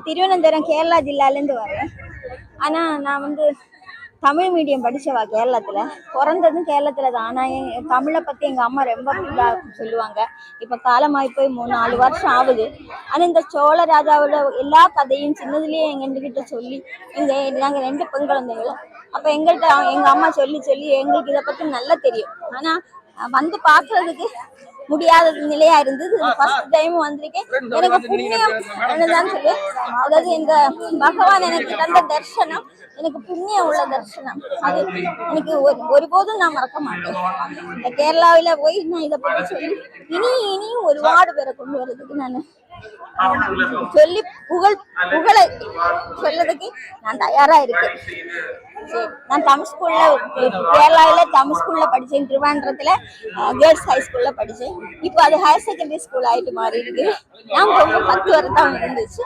திருவனந்தபுரம் கேரளா ஜில்லாலேருந்து வரேன். ஆனால் நான் தமிழ் மீடியம் படித்தவா கேரளத்தில். பிறந்ததும் கேரளத்தில் தான். ஆனால் தமிழை பற்றி எங்கள் அம்மா ரொம்ப இதாக சொல்லுவாங்க. இப்போ காலமாகி போய் 3-4 வருஷம் ஆகுது. ஆனால் இந்த சோழ ராஜாவோட எல்லா கதையும் சின்னதுலேயே எங்ககிட்ட சொல்லி நாங்கள் 2 பெண் குழந்தைகளும் அப்போ எங்கள்கிட்ட எங்கள் அம்மா சொல்லி சொல்லி எங்களுக்கு இதை பற்றி நல்லா தெரியும். ஆனால் பார்க்கறதுக்கு முடியாத நிலையா இருந்தது. ஃபர்ஸ்ட் டைம் வந்திருக்கேன். எனக்கு புண்ணியம் என்னதான் சொல்லு, அதாவது எங்க பகவான் எனக்கு தந்த தரிசனம் எனக்கு புண்ணியம் உள்ள தரிசனம். அது எனக்கு ஒருபோதும் நான் மறக்க மாட்டேன். இந்த கேரளாவில போய் நான் இதை பற்றி சொல்லி இனியும் ஒருபாடு பேரை கொண்டு வர்றதுக்கு நான் சொல்லி புகழை சொல்லதுக்கு நான் தயாரா இருக்கேன். சரி, நான் தமிழ் ஸ்கூல்ல கேரளாவில் தமிழ் ஸ்கூல்ல படித்தேன். திருவாண்டரத்துல கேர்ள்ஸ் ஹை ஸ்கூல்ல படித்தேன். இப்போ அது ஹையர் செகண்டரி ஸ்கூல் ஆயிட்டு மாறி இருக்கு. நான் ரொம்ப 10 வருடம் இருந்துச்சு.